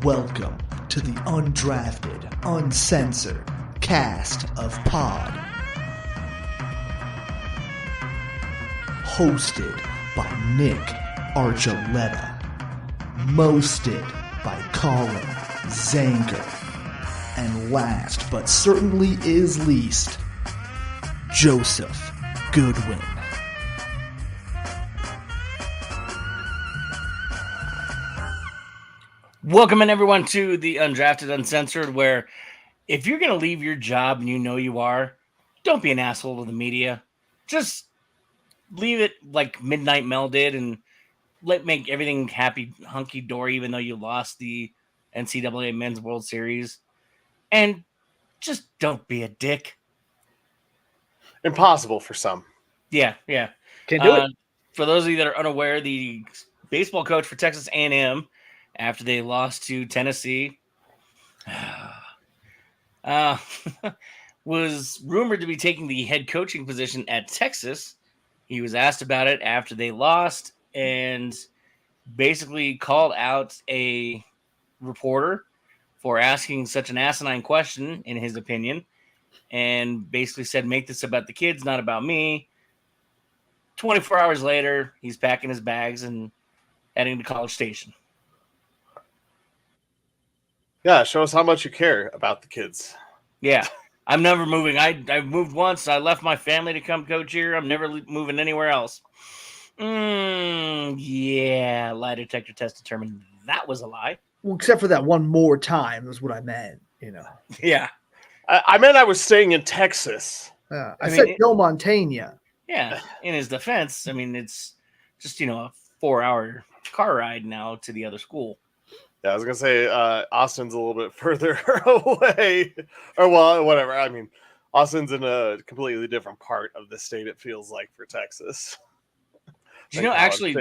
Welcome to the Undrafted Uncensored cast of Pod. Hosted by Nick Archuleta. Mosted by Colin Zanker. And last but certainly is least, Joseph Goodwin. Welcome in everyone to the Undrafted Uncensored, where if you're going to leave your job and you know you are, don't be an asshole to the media. Just leave it like Midnight Mel did and make everything happy, hunky-dory, even though you lost the NCAA Men's World Series. And just don't be a dick. Impossible for some. Yeah. Can't do it. For those of you that are unaware, the baseball coach for Texas A&M, after they lost to Tennessee, was rumored to be taking the head coaching position at Texas. He was asked about it after they lost and basically called out a reporter for asking such an asinine question, in his opinion, and basically said, make this about the kids, not about me. 24 hours later, he's packing his bags and heading to College Station. Yeah, show us how much you care about the kids. Yeah, I'm never moving. I moved once. I left my family to come coach here. I'm never moving anywhere else. Yeah, lie detector test determined that was a lie. Well, except for that one more time is what I meant, you know. Yeah. I meant I was staying in Texas. I said no Montana. Yeah, in his defense, I mean, it's just, a 4-hour car ride now to the other school. Yeah, I was going to say Austin's a little bit further away. Or, well, whatever. I mean, Austin's in a completely different part of the state, it feels like, for Texas. Actually,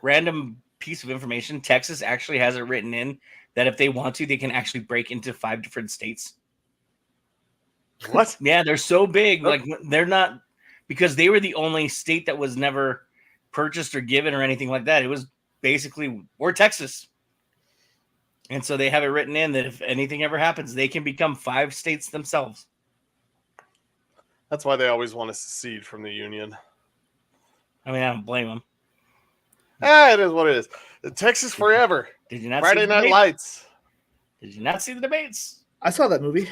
random piece of information, Texas actually has it written in that if they want to, they can actually break into 5 different states. What? Yeah, they're so big. Like, they're not, because they were the only state that was never purchased or given or anything like that. It was basically, we're Texas. And so they have it written in that if anything ever happens, they can become 5 states themselves. That's why they always want to secede from the union. I mean, I don't blame them. It is what it is. Texas forever. Did you not Friday see the Night debate? Lights. Did you not see the debates? I saw that movie.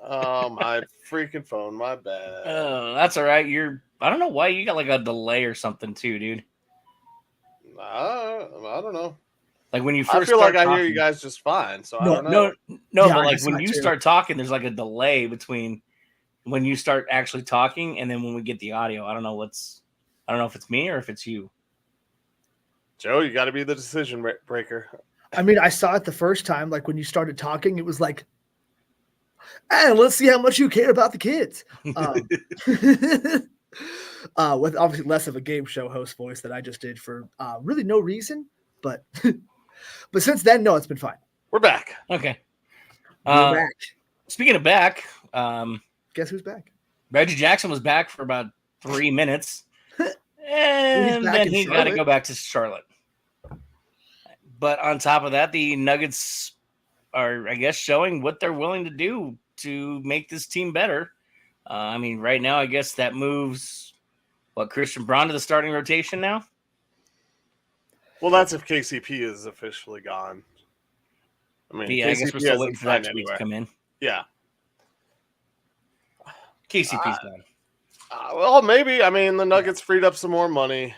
Oh, my freaking phone. My bad. Oh, that's all right. I don't know why you got like a delay or something too, dude. I don't know. Like when you first I feel like I talking, hear you guys just fine, so I don't know. No, Yeah, but I like guess when not you too. start talking, there's like a delay between when you start actually talking and then when we get the audio. I don't know if it's me or if it's you. Joe, you got to be the decision breaker. I mean, I saw it the first time. Like when you started talking, it was like, let's see how much you care about the kids. With obviously less of a game show host voice that I just did for really no reason. But but since then, no, it's been fine. We're back. Okay. We're back. Speaking of back, Guess who's back? Reggie Jackson was back for about 3 minutes. And back then in he got to Charlotte. go back to Charlotte. But on top of that, the Nuggets are, I guess, showing what they're willing to do to make this team better. I mean, right now, I guess that moves, Christian Braun to the starting rotation now? Well, that's if KCP is officially gone. I mean, Yeah, I guess we're still waiting for that tweet to come in. Yeah. KCP's gone. Well, maybe. I mean, the Nuggets freed up some more money.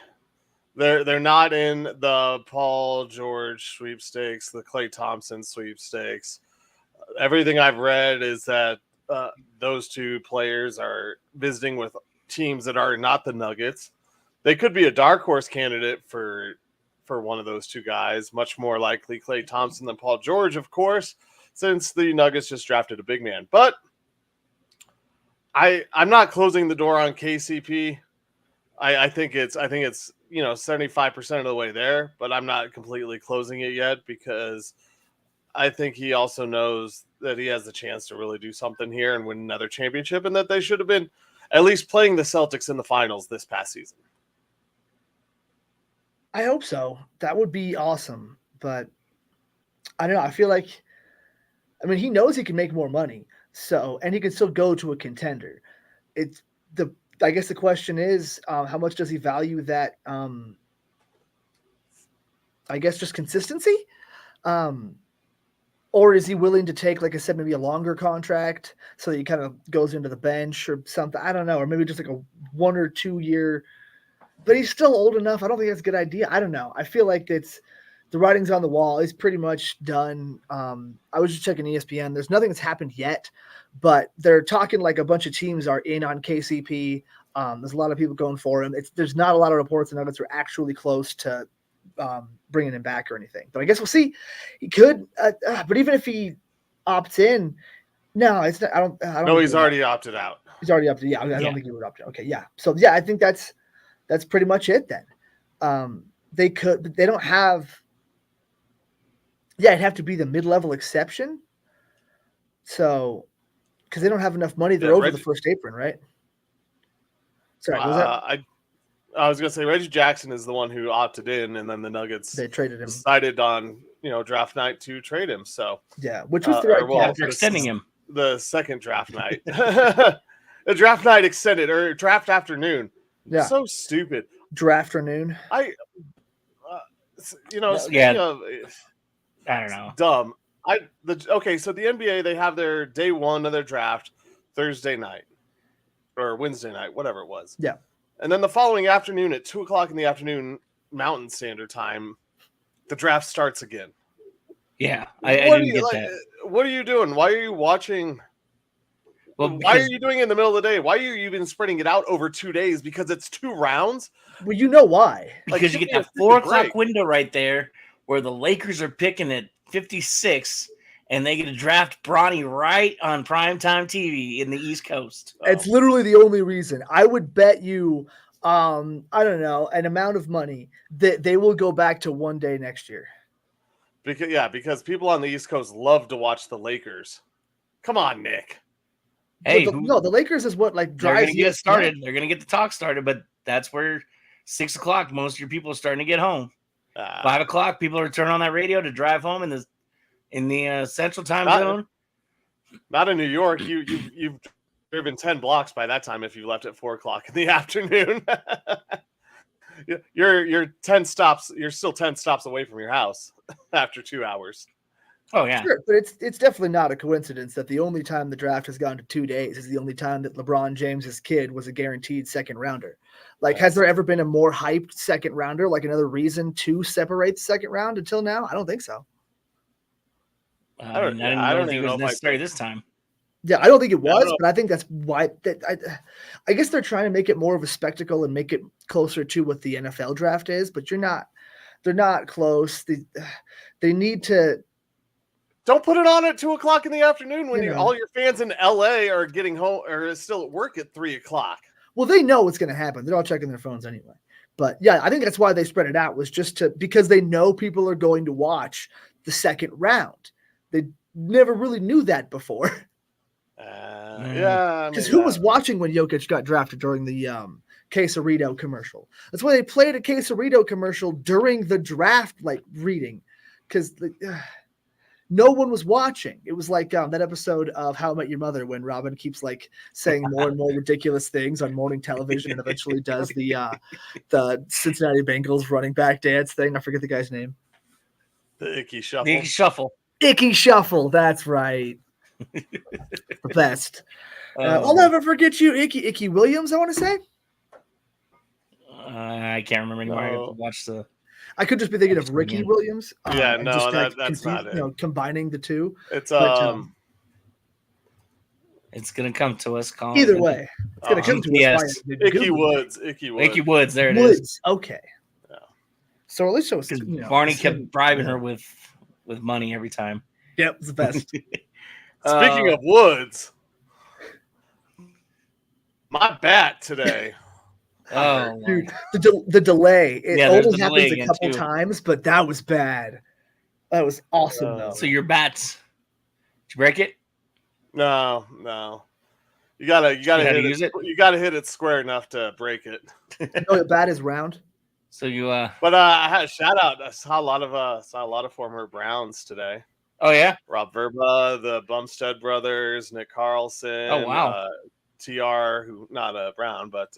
They're not in the Paul George sweepstakes, the Klay Thompson sweepstakes. Everything I've read is that those two players are visiting with teams that are not the Nuggets. They could be a dark horse candidate for one of those two guys, much more likely Klay Thompson than Paul George, of course, since the Nuggets just drafted a big man. But I'm not closing the door on KCP. I think it's 75% of the way there, but I'm not completely closing it yet because I think he also knows that he has the chance to really do something here and win another championship, and that they should have been at least playing the Celtics in the finals this past season. I hope so. That would be awesome. But I don't know. I feel like, I mean, he knows he can make more money, and he can still go to a contender. I guess the question is, how much does he value that? I guess just consistency, or is he willing to take, like I said, maybe a longer contract so that he kind of goes into the bench or something? I don't know, or maybe just like a 1 or 2 year. But he's still old enough. I don't think that's a good idea. I don't know. I feel like the writing's on the wall. He's pretty much done. I was just checking ESPN. There's nothing that's happened yet, but they're talking like a bunch of teams are in on KCP. There's a lot of people going for him. There's not a lot of reports the Nuggets are actually close to bringing him back or anything. But I guess we'll see. He could, but even if he opts in, no, it's not. I don't. No, he's already opted out. He's already opted. Yeah, I don't think he would opt out. Okay, yeah. So yeah, I think that's pretty much it then. They don't have. Yeah, it'd have to be the mid-level exception. So, because they don't have enough money, they're over the first apron, right? Sorry, what was that? I was gonna say Reggie Jackson is the one who opted in, and then the Nuggets traded him. Decided on draft night to trade him. So yeah, which was the right call. After extending him the second draft night, the draft night extended or draft afternoon. Yeah, so stupid. Draft afternoon. Speaking of, I don't know. Dumb. So the NBA, they have their day one of their draft Thursday night or Wednesday night, whatever it was. Yeah. And then the following afternoon at 2:00 in the afternoon, Mountain Standard Time, the draft starts again. Yeah, I didn't get that. What are you doing? Why are you watching? Well, why are you doing it in the middle of the day? Why are you even spreading it out over 2 days? Because it's 2 rounds? Well, you know why. Because you get that 4:00 window right there where the Lakers are picking at 56 and they get to draft Bronny right on primetime TV in the East Coast. It's literally the only reason. I would bet you, I don't know, an amount of money that they will go back to one day next year. Because people on the East Coast love to watch the Lakers. Come on, Nick. Hey, the Lakers is what drives. They're going to get started. They're going to get the talk started, but that's where 6:00 most of your people are starting to get home. 5:00 people are turning on that radio to drive home in the Central Time Zone. Not in New York. You've driven 10 blocks by that time if you left at 4:00 in the afternoon. You're 10 stops. You're still 10 stops away from your house after 2 hours. Oh yeah, sure, but it's definitely not a coincidence that the only time the draft has gone to 2 days is the only time that LeBron James's kid was a guaranteed second rounder. Has there ever been a more hyped second rounder? Another reason to separate the second round until now? I don't think so. I don't think it was necessary this time. Yeah, I don't think it was, but I think that's why. I guess they're trying to make it more of a spectacle and make it closer to what the NFL draft is. But they're not close. They need to. Don't put it on at 2:00 in the afternoon when all your fans in LA are getting home or still at work at 3:00. Well, they know what's going to happen. They're all checking their phones anyway. But yeah, I think that's why they spread it out, was just because they know people are going to watch the second round. They never really knew that before. Because who was watching when Jokic got drafted during the Quesarito commercial? That's why they played a Quesarito commercial during the draft, reading, because no one was watching. It was like that episode of How I Met Your Mother when Robin keeps saying more and more ridiculous things on morning television and eventually does the Cincinnati Bengals running back dance thing. I forget the guy's name. The Icky Shuffle. The Icky Shuffle. Icky Shuffle. That's right. The best. I'll never forget you, Icky Williams, I want to say. I can't remember anymore. I have to watch the... I could just be thinking of Ricky Williams. That's not it. Combining the two. It's it's gonna come to us. Colin. Either way, it's gonna come to us. Icky Woods. Icky Woods. There it is. Okay. Yeah. So at least it was. Barney kept bribing her with money every time. Yep, it's the best. Speaking of Woods, my bat today. Oh, dude, the delay. It only happens a couple times, but that was bad. That was awesome, though. So your bats, did you break it? No. You gotta hit it. You gotta hit it square enough to break it. No, the bat is round. So you But I had a shout out. I saw a lot of former Browns today. oh yeah? Rob Verba, the Bumstead brothers, Nick Carlson. Oh wow. TR, who not a Brown, but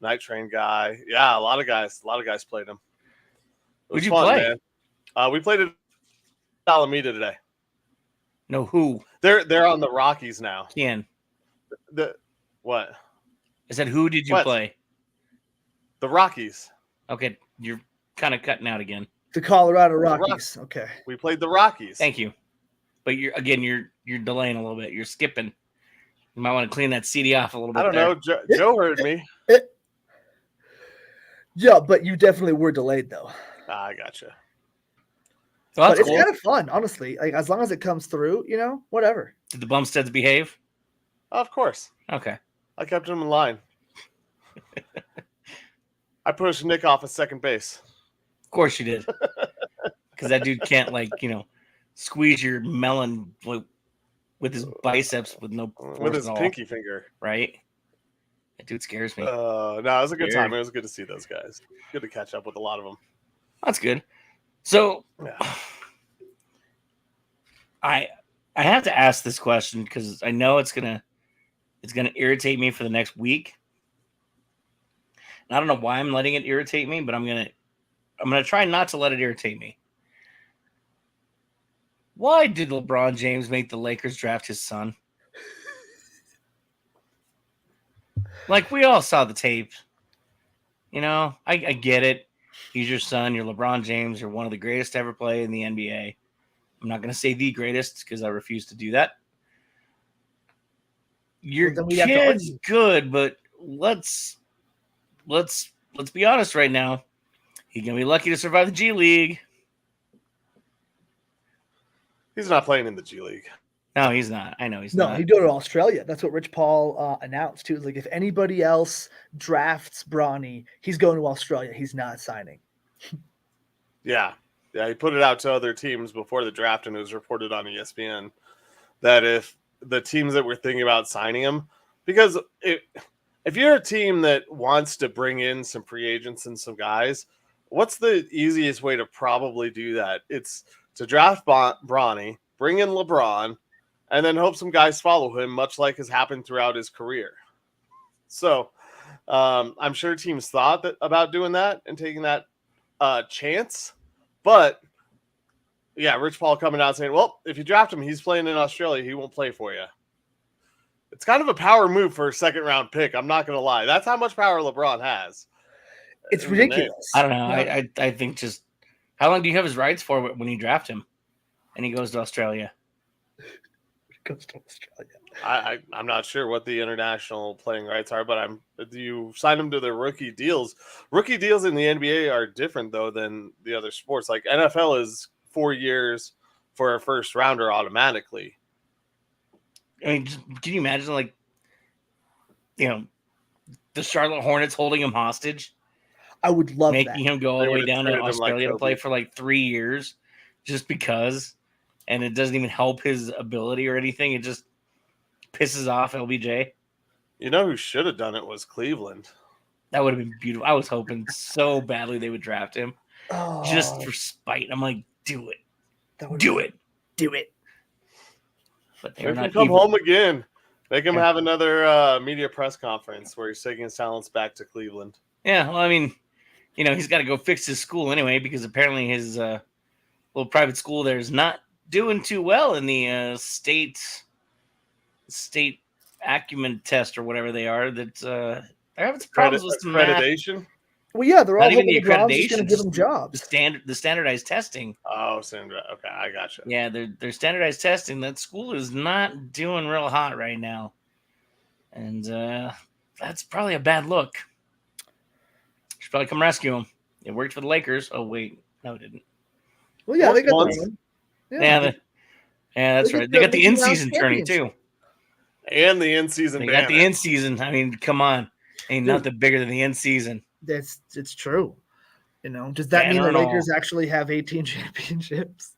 Night Train guy. Yeah, a lot of guys played him. It was Who'd you fun, play? man. We played at Alameda today. No, who? They're on the Rockies now. Ken. What? I said, who did you What? play? The Rockies. Okay, you're kind of cutting out again. The Colorado Rockies. Okay. We played the Rockies. Thank you. But you're delaying a little bit. You're skipping. You might want to clean that CD off a little bit. I don't know. Joe heard me. Yeah, but you definitely were delayed though. I gotcha. So that's But it's cool. kind of fun, honestly. Like as long as it comes through, whatever. Did the Bumsteads behave? Of course. Okay. I kept him in line. I pushed Nick off at second base. Of course you did. Because that dude can't squeeze your melon with his biceps with no force with his at all, pinky finger. right? That dude scares me. No, it was a good time. It was good to see those guys. Good to catch up with a lot of them. That's good. So Yeah. I have to ask this question because I know it's gonna irritate me for the next week. And I don't know why I'm letting it irritate me, but I'm gonna try not to let it irritate me. Why did LeBron James make the Lakers draft his son? Like, we all saw the tape. I get it. He's your son. You're LeBron James. You're one of the greatest to ever play in the NBA. I'm not going to say the greatest because I refuse to do that. Your kid's good, but let's be honest right now. He's going to be lucky to survive the G League. He's not playing in the G League. No, he's not. I know he's not. No, he'd go to Australia. That's what Rich Paul announced too. Like if anybody else drafts Bronny, he's going to Australia. He's not signing. Yeah. He put it out to other teams before the draft, and it was reported on ESPN that if the teams that were thinking about signing him, because if you're a team that wants to bring in some free agents and some guys, what's the easiest way to probably do that? It's to draft Bronny, bring in LeBron, and then hope some guys follow him, much like has happened throughout his career. So I'm sure teams thought about doing that and taking that chance. But, yeah, Rich Paul coming out saying, well, if you draft him, he's playing in Australia. He won't play for you. It's kind of a power move for a second-round pick. I'm not going to lie. That's how much power LeBron has. It's ridiculous. I don't know. I think just how long do you have his rights for when you draft him and he goes to Australia? Goes to Australia. I'm not sure what the international playing rights are, but you sign them to their rookie deals. Rookie deals in the NBA are different though than the other sports. Like NFL is 4 years for a first rounder automatically. I mean, can you imagine the Charlotte Hornets holding him hostage? I would love making that. him go all the way down to Australia like to play for 3 years just because, and it doesn't even help his ability or anything. It just pisses off LBJ. You know who should have done it was Cleveland. That would have been beautiful. I was hoping so badly they would draft him just for spite. I'm like, do it. Do it. But they're not come home again. Make him have another media press conference where he's taking his talents back to Cleveland. Yeah, well, I mean, he's got to go fix his school anyway because apparently his little private school there is not doing too well in the state acumen test or whatever they are. That they're having some problems with some accreditation. Well, yeah, they're all not even the going accreditation. to give them jobs. The standardized testing. Oh, okay, I gotcha. Yeah, their standardized testing. That school is not doing real hot right now, and that's probably a bad look. Should probably come rescue him. It worked for the Lakers. Oh wait, no, it didn't. Well, yeah, they got one. Yeah, that's right. They got the in-season tourney too, and the in-season. They got the in-season. I mean, come on, ain't nothing bigger than the in-season. It's true. Does that mean the Lakers actually have 18 championships?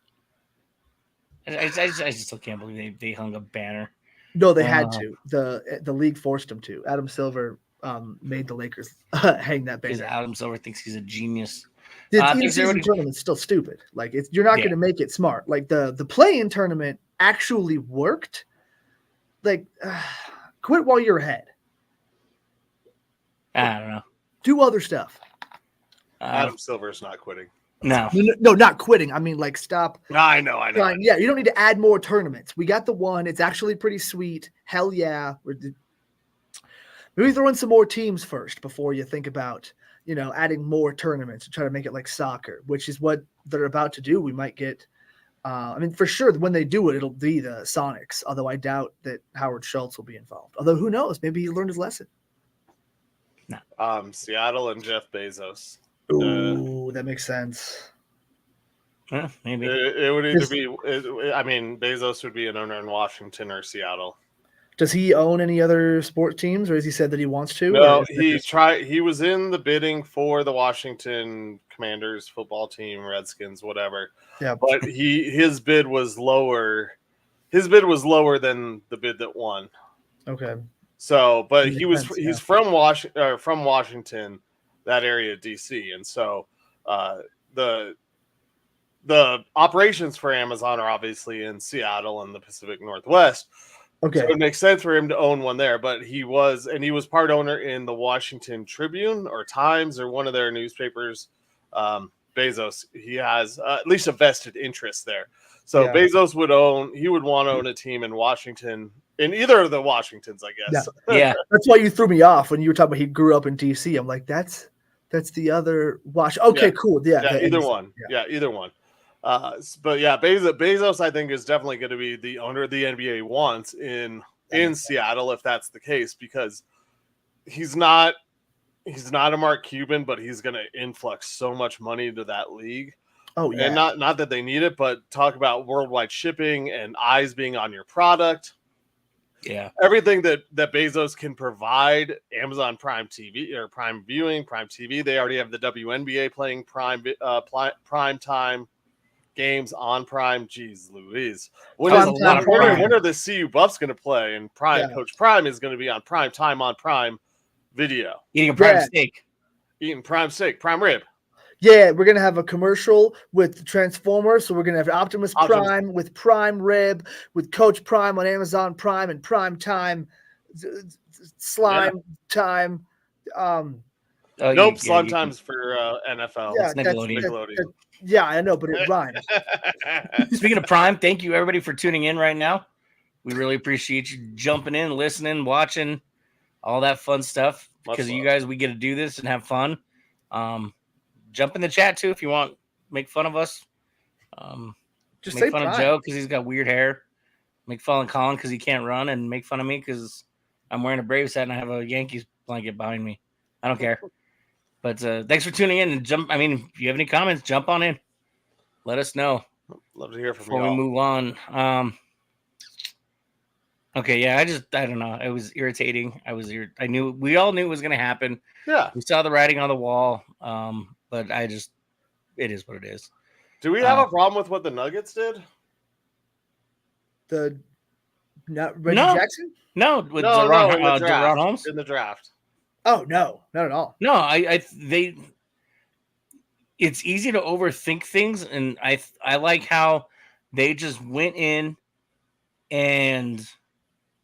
I just still can't believe they hung a banner. No, they had to. The league forced them to. Adam Silver made the Lakers hang that Because banner. Adam Silver thinks he's a genius. The Thanks, in-season everybody. tournament's still stupid. Like you're not going to make it smart. Like the play-in tournament actually worked. Like, quit while you're ahead. I don't know. Do other stuff. Adam Silver's not quitting. No. No, not quitting. I mean, like, stop. I know. Yeah, you don't need to add more tournaments. We got the one. It's actually pretty sweet. Hell yeah. Maybe throw in some more teams first before you think about, adding more tournaments and try to make it like soccer, which is what they're about to do. We might get, for sure, when they do it, it'll be the Sonics, although I doubt that Howard Schultz will be involved. Although, who knows? Maybe he learned his lesson. No. Seattle and Jeff Bezos. Ooh, that makes sense. Yeah, maybe. It would either be, Bezos would be an owner in Washington or Seattle. Does he own any other sport teams, or has he said that he wants to? No, he was in the bidding for the Washington Commanders football team, Redskins, whatever. Yeah, but his bid was lower. His bid was lower than the bid that won. Okay. So, but he's from Washington, that area, DC, and so the operations for Amazon are obviously in Seattle and the Pacific Northwest. Okay. So it makes sense for him to own one there, but he was part owner in the Washington Tribune or Times or one of their newspapers. Bezos, he has at least a vested interest there. So yeah. Bezos would want to own a team in Washington, in either of the Washingtons, I guess. Yeah. That's why you threw me off when you were talking about he grew up in DC. I'm like, that's the other Okay, yeah. Cool. Yeah. Either one. Yeah, either one. But yeah, Bezos, I think, is definitely going to be the owner the NBA wants in Seattle, if that's the case, because he's not a Mark Cuban, but he's going to influx so much money into that league. Oh yeah, and not that they need it, but talk about worldwide shipping and eyes being on your product. Yeah, everything that Bezos can provide, Amazon Prime TV or Prime Viewing, Prime TV. They already have the WNBA playing prime time games on Prime. Jeez Louise. When are the CU Buffs going to play? And Prime Coach Prime is going to be on Prime Time on Prime Video. Eating a prime steak. Eating prime steak, prime rib. Yeah, we're going to have a commercial with Transformers. So we're going to have Optimus Prime with Prime Rib, with Coach Prime on Amazon Prime and Prime Time, Slime Time. Slime Time's for NFL. Yeah, Nickelodeon. Yeah, I know, but it rhymes. Speaking of Prime, thank you everybody for tuning in right now. We really appreciate you jumping in, listening, watching, all that fun stuff. Because of you guys, we get to do this and have fun. Jump in the chat too if you want. Make fun of us. Just make fun of Joe because he's got weird hair. Make fun of Colin because he can't run, and make fun of me because I'm wearing a Braves hat and I have a Yankees blanket behind me. I don't care. But thanks for tuning in and jump. I mean, if you have any comments, jump on in. Let us know. Love to hear from you. Before we move on. Okay, yeah, I don't know. It was irritating. We all knew it was going to happen. Yeah. We saw the writing on the wall. But it is what it is. Do we have a problem with what the Nuggets did? Reggie Jackson? No, with De'Ron Holmes in the draft. Oh no, not at all. No, it's easy to overthink things, and I like how they just went in and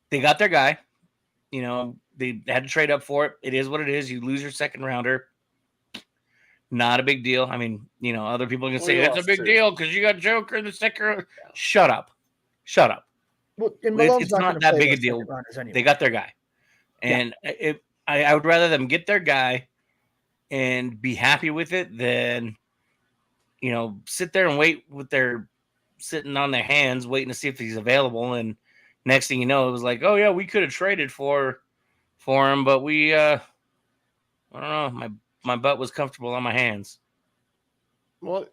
they got their guy. They had to trade up for it. It is what it is. You lose your second rounder. Not a big deal. I mean, other people can say it's a big deal because you got Joker in the second. Shut up. Well, it's not that big a deal. Anyway. They got their guy, and I would rather them get their guy and be happy with it than sit there and wait with their sitting on their hands waiting to see if he's available. And next thing you know, it was like, oh yeah, we could have traded for him, but we I don't know, my butt was comfortable on my hands. Well,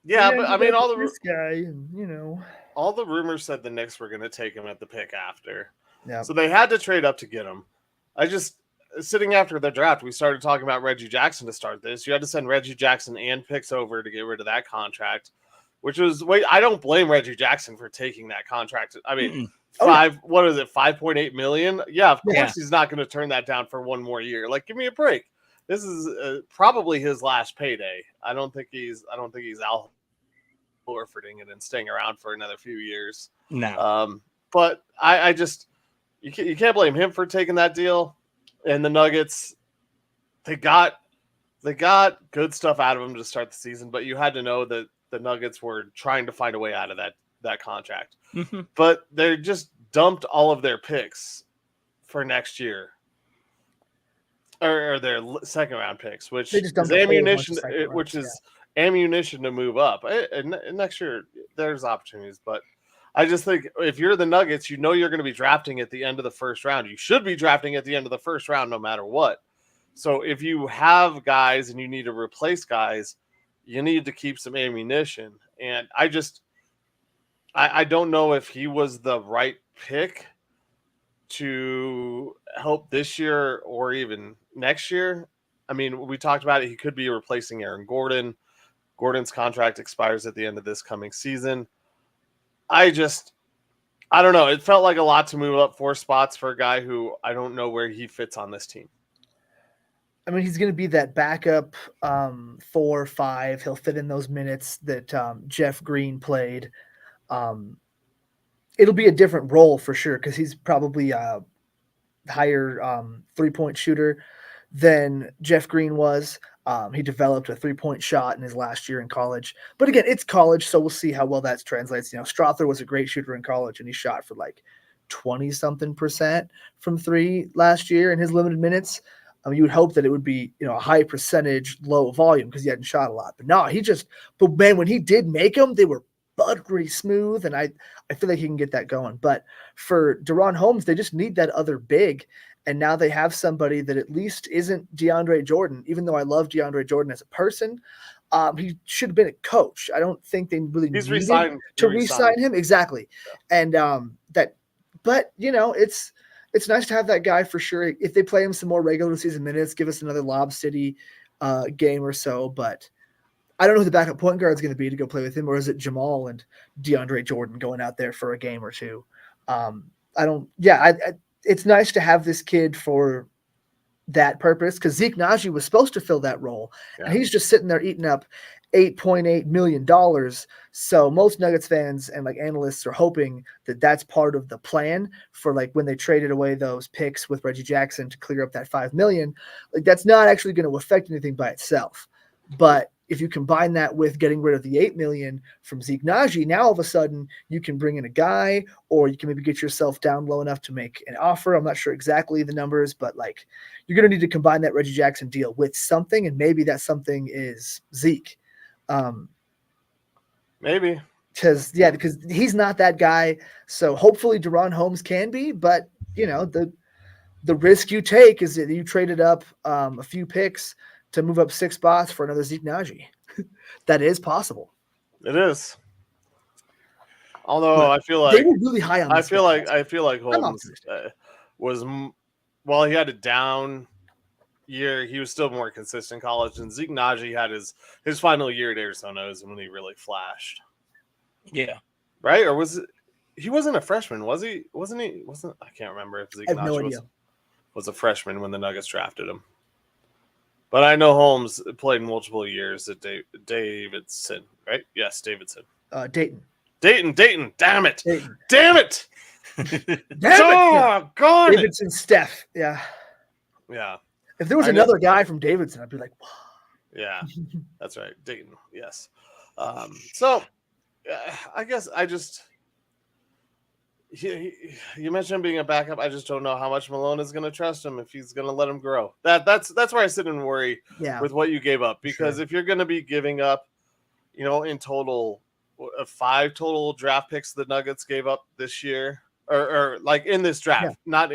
yeah, but I mean, all the rumors said the Knicks were going to take him at the pick after. Yeah. So they had to trade up to get him. Sitting after the draft, we started talking about Reggie Jackson to start this. You had to send Reggie Jackson and picks over to get rid of that contract, which was I don't blame Reggie Jackson for taking that contract. I mean, what is it, 5.8 million? Yeah, of course Yeah. he's not going to turn that down for one more year. Like, give me a break. This is probably his last payday. I don't think he's Al Horfording it and staying around for another few years. No. But I just you can't blame him for taking that deal. And the Nuggets, they got good stuff out of him to start the season, but you had to know that the Nuggets were trying to find a way out of that contract. Mm-hmm. But they just dumped all of their picks for next year, or their second round picks, which is ammunition, ammunition to move up. And next year there's opportunities, but I just think if you're the Nuggets, you know you're going to be drafting at the end of the first round. You should be drafting at the end of the first round no matter what. So if you have guys and you need to replace guys, you need to keep some ammunition. And I don't know if he was the right pick to help this year or even next year. I mean, we talked about it. He could be replacing Aaron Gordon. Gordon's contract expires at the end of this coming season. I don't know. It felt like a lot to move up 4 spots for a guy who I don't know where he fits on this team. I mean, he's going to be that backup 4 or 5. He'll fit in those minutes that Jeff Green played. It'll be a different role for sure because he's probably a higher 3-point shooter than Jeff Green was. He developed a 3-point shot in his last year in college. But again, it's college, so we'll see how well that translates. You know, Strother was a great shooter in college, and he shot for like 20-something% from 3 last year in his limited minutes. You would hope that it would be, a high percentage, low volume because he hadn't shot a lot. But no, but man, when he did make them, they were buttery smooth, and I feel like he can get that going. But for Deron Holmes, they just need that other big, and now they have somebody that at least isn't DeAndre Jordan. Even though I love DeAndre Jordan as a person, he should have been a coach. I don't think they really needed to re-sign him. Exactly, yeah. And but it's nice to have that guy for sure. If they play him some more regular season minutes, give us another Lob City game or so. But I don't know who the backup point guard is going to be to go play with him, or is it Jamal and DeAndre Jordan going out there for a game or two? It's nice to have this kid for that purpose because Zeke Naji was supposed to fill that role, and he's just sitting there eating up $8.8 million. So most Nuggets fans and like analysts are hoping that that's part of the plan for like when they traded away those picks with Reggie Jackson to clear up that $5 million. Like that's not actually going to affect anything by itself. But if you combine that with getting rid of the $8 million from Zeke Naji, now all of a sudden you can bring in a guy, or you can maybe get yourself down low enough to make an offer. I'm not sure exactly the numbers, but like you're going to need to combine that Reggie Jackson deal with something, and maybe that something is Zeke. Maybe because he's not that guy. So hopefully Deron Holmes can be, but the risk you take is that you traded up a few picks to move up 6 spots for another Zeke Naji. That is possible. It is. Although I feel like they were really high on. I feel like Holmes was, while he had a down year, he was still more consistent in college, and Zeke Naji had his final year at Arizona is when he really flashed. Yeah. Right? Or was it? He wasn't a freshman, was he? Wasn't he? I can't remember if Zeke Naji was a freshman when the Nuggets drafted him. But I know Holmes played multiple years at Davidson, right? Yes, Davidson. Dayton. Damn it! Dayton. Damn it! God! Davidson, Steph. Yeah. Yeah. If there was another guy from Davidson, I'd be like, wow. Yeah, that's right. Dayton. Yes. So I guess you mentioned him being a backup. I just don't know how much Malone is going to trust him, if he's going to let him grow. That's where I sit and worry with what you gave up, because if you're going to be giving up, in total 5 total draft picks the Nuggets gave up this year, or like in this draft, not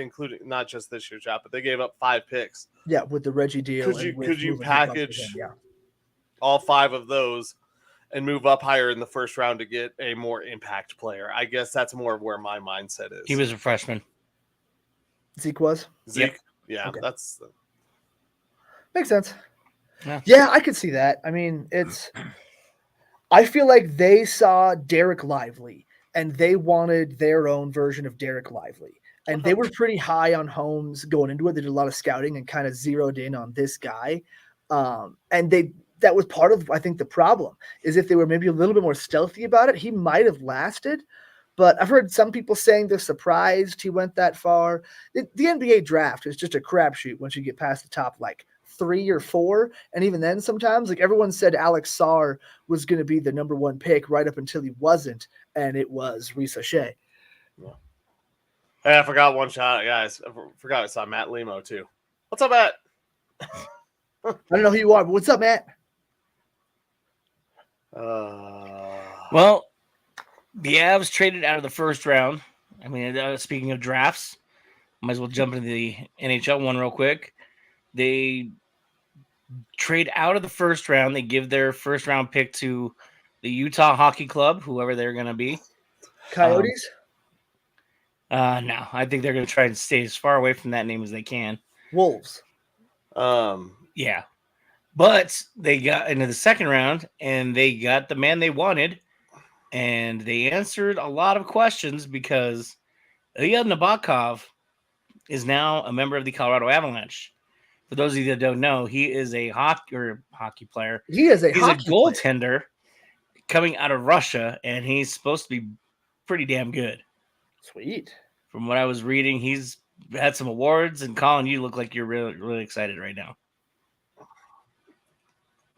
just this year's draft, but they gave up 5 picks. Yeah, with the Reggie deal. Could you package all 5 of those and move up higher in the first round to get a more impact player? I guess that's more of where my mindset is. He was a freshman. Zeke was? Zeke? Yep. Yeah, okay. That's... Makes sense. Yeah, I could see that. I mean, I feel like they saw Derek Lively and they wanted their own version of Derek Lively. And they were pretty high on Holmes going into it. They did a lot of scouting and kind of zeroed in on this guy. And that was part of, I think, the problem is if they were maybe a little bit more stealthy about it, he might have lasted. But I've heard some people saying they're surprised he went that far. The NBA draft is just a crapshoot once you get past the top, like 3 or 4. And even then, sometimes, like everyone said Alex Sarr was going to be the number 1 pick right up until he wasn't. And it was Risa Shea. Yeah. Hey, I forgot one shot, guys. I forgot I saw Matt Lemo too. What's up, Matt? I don't know who you are, but what's up, Matt? Well, the Avs traded out of the first round. I mean, speaking of drafts, might as well jump into the NHL one real quick. They trade out of the first round. They give their first round pick to the Utah Hockey Club, whoever they're going to be. Coyotes? No, I think they're going to try and stay as far away from that name as they can. Wolves. Yeah. But they got into the second round, and they got the man they wanted, and they answered a lot of questions because Ilya Nabokov is now a member of the Colorado Avalanche. For those of you that don't know, he is a hockey player. He's a goaltender coming out of Russia, and he's supposed to be pretty damn good. Sweet. From what I was reading, he's had some awards, and Colin, you look like you're really, really excited right now.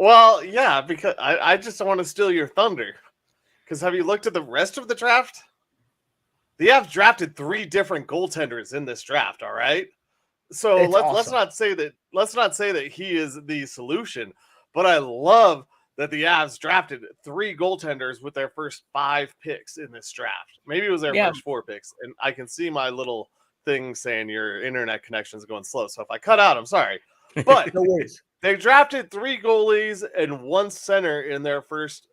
Well, yeah, because I just don't want to steal your thunder. Because have you looked at the rest of the draft? The Avs drafted 3 different goaltenders in this draft. All right, so let's not say that he is the solution. But I love that the Avs drafted 3 goaltenders with their first 5 picks in this draft. Maybe it was their first 4 picks, and I can see my little thing saying your internet connection is going slow. So if I cut out, I'm sorry. But no worries. They drafted 3 goalies and 1 center in their first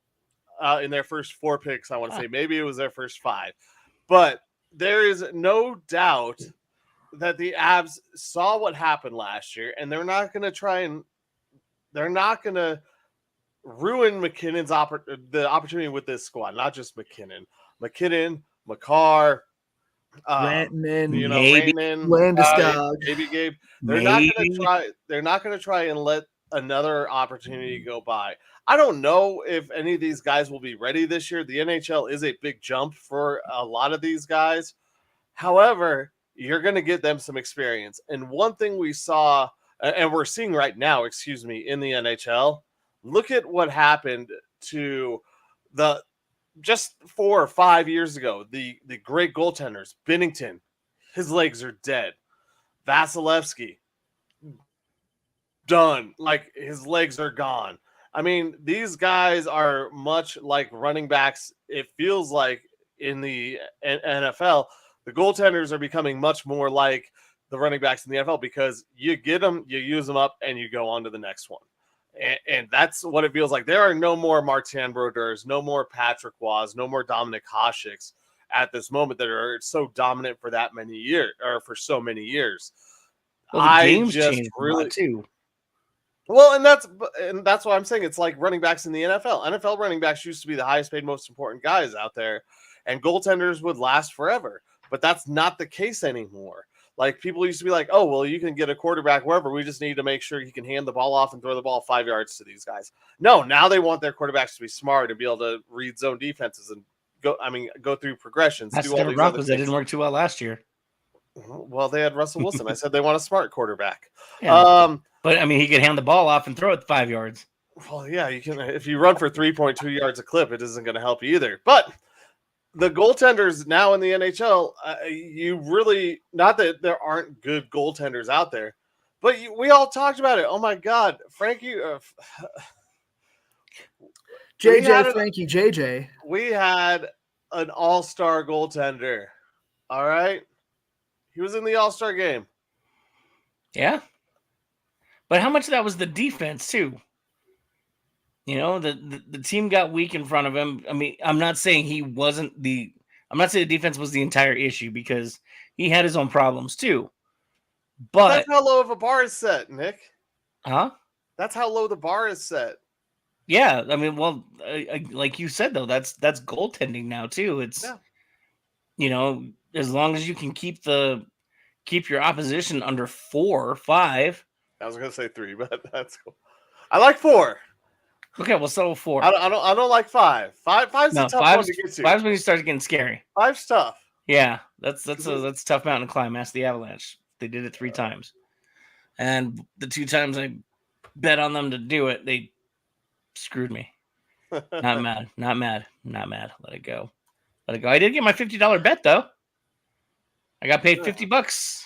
4 picks. I want to say maybe it was their first 5, but there is no doubt that the Avs saw what happened last year, and they're not going to ruin McKinnon's the opportunity with this squad. Not just McKinnon, Makar, Rantanen, Landeskog, maybe Gabe. They're not going to try and let another opportunity go by. I don't know if any of these guys will be ready this year. The NHL is a big jump for a lot of these guys. However, you're going to get them some experience. And one thing we saw, and we're seeing right now, in the NHL, look at what happened to just 4 or 5 years ago, the great goaltenders. Binnington, his legs are dead. Vasilevsky, done. Like, his legs are gone. I mean, these guys are much like running backs. It feels like in the NFL, the goaltenders are becoming much more like the running backs in the NFL because you get them, you use them up, and you go on to the next one. And that's what it feels like. There are no more Martin Brodeurs, no more Patrick Waz, no more Dominic Hasek's at this moment that are so dominant for that many years or for so many years. Well, the game's changed really too. Well, and that's why I'm saying it's like running backs in the NFL. NFL running backs used to be the highest paid, most important guys out there, and goaltenders would last forever. But that's not the case anymore. Like, people used to be like, oh, well, you can get a quarterback wherever. We just need to make sure he can hand the ball off and throw the ball 5 yards to these guys. No, now they want their quarterbacks to be smart and be able to read zone defenses and go through progressions. That's the Broncos. That didn't work too well last year. Well, they had Russell Wilson. I said they want a smart quarterback. Yeah, but I mean, he could hand the ball off and throw it 5 yards. Well, yeah, you can. If you run for 3.2 yards a clip, it isn't going to help you either. But the goaltenders now in the NHL, you really, not that there aren't good goaltenders out there, but we all talked about it. Oh my God, Frankie, JJ. We had an all-star goaltender. All right, he was in the all-star game. Yeah, but how much of that was the defense too? You know, the team got weak in front of him. I mean, I'm not saying the defense was the entire issue because he had his own problems too. But that's how low of a bar is set, Nick. Huh? That's how low the bar is set. Yeah, I mean, well, like you said though, that's goaltending now too. It's as long as you can keep your opposition under 4 or 5. I was gonna say 3, but that's cool. I like 4. Okay, we'll settle 4. I don't like 5. Five's a tough one to get to. 5's when you start getting scary. 5's tough. Yeah, that's a tough mountain to climb. Ask the Avalanche. They did it 3 times, and the 2 times I bet on them to do it, they screwed me. Not mad. Let it go. I did get my $50 bet though. I got paid $50.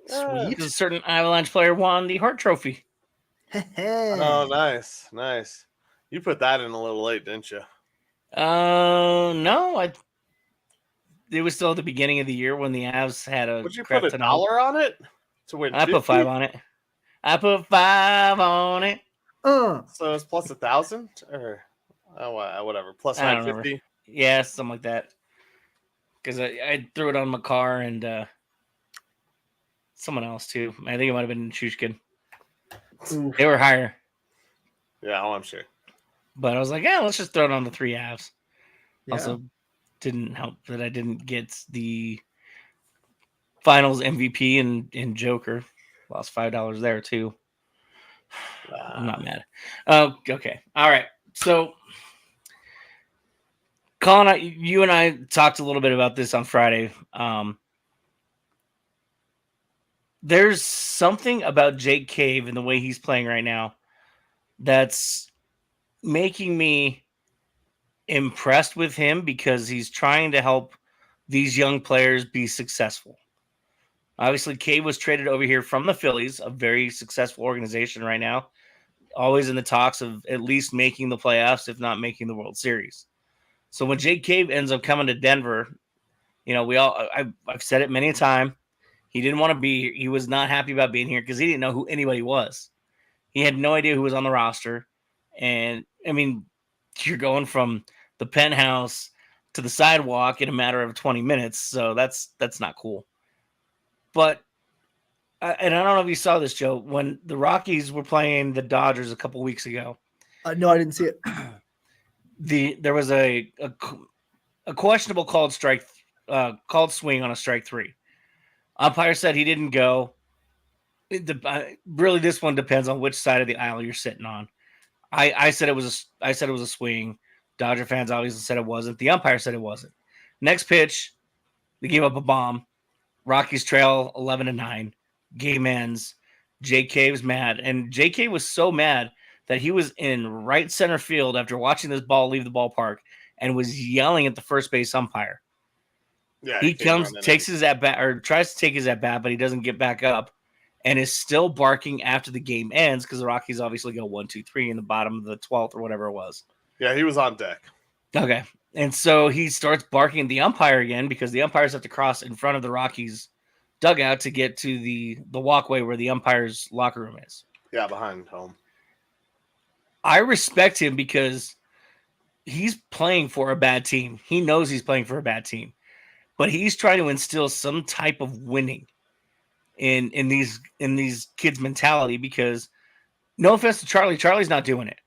Sweet. Because a certain Avalanche player won the Hart Trophy. Oh, nice. You put that in a little late, didn't you? No, it was still at the beginning of the year when the Avs had a. Would you put $1 on it to win? I put 5 on it. So it's plus 1,000 or whatever, plus 950. Yeah, something like that. Because I threw it on Makar and someone else too. I think it might have been Shushkin. They were higher. Yeah, I'm sure. But I was like, yeah, let's just throw it on the 3 Avs. Yeah. Also, didn't help that I didn't get the Finals MVP and Joker. Lost $5 there too. I'm not mad. Okay. All right. So, Colin, you and I talked a little bit about this on Friday. There's something about Jake Cave and the way he's playing right now that's making me impressed with him because he's trying to help these young players be successful. Obviously, Cave was traded over here from the Phillies, a very successful organization right now, always in the talks of at least making the playoffs, if not making the World Series. So when Jake Cave ends up coming to Denver, I've said it many a time. He didn't want to be here. He was not happy about being here because he didn't know who anybody was. He had no idea who was on the roster. And I mean, you're going from the penthouse to the sidewalk in a matter of 20 minutes. So that's not cool. But, and I don't know if you saw this, Joe, when the Rockies were playing the Dodgers a couple weeks ago. No, I didn't see it. There was a questionable called swing on a strike 3. Umpire said he didn't go. Really, this one depends on which side of the aisle you're sitting on. I said it was a swing. Dodger fans obviously said it wasn't. The umpire said it wasn't. Next pitch, they gave up a bomb. Rockies trail 11-9. Game ends. J.K. was mad, and J.K. was so mad that he was in right center field after watching this ball leave the ballpark and was yelling at the first base umpire. Yeah, he comes, takes his at bat, or tries to take his at bat, but he doesn't get back up, and is still barking after the game ends because the Rockies obviously go 1-2-3 in the bottom of the 12th or whatever it was. Yeah, he was on deck. Okay, and so he starts barking at the umpire again because the umpires have to cross in front of the Rockies dugout to get to the walkway where the umpire's locker room is. Yeah, behind home. I respect him because he's playing for a bad team. He knows he's playing for a bad team. But he's trying to instill some type of winning in these kids' mentality because, no offense to Charlie, Charlie's not doing it.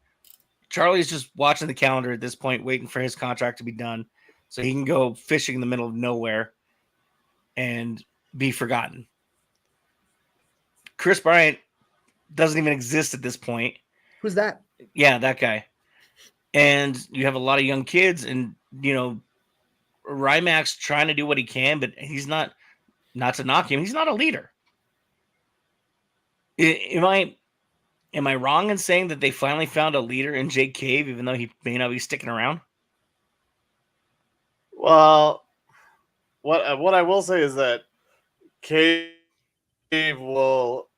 Charlie's just watching the calendar at this point, waiting for his contract to be done so he can go fishing in the middle of nowhere and be forgotten. Chris Bryant doesn't even exist at this point. Who's that? Yeah, that guy. And you have a lot of young kids and, Rymack's trying to do what he can, but he's not to knock him. He's not a leader. Am I wrong in saying that they finally found a leader in Jake Cave, even though he may not be sticking around? Well, what I will say is that Cave will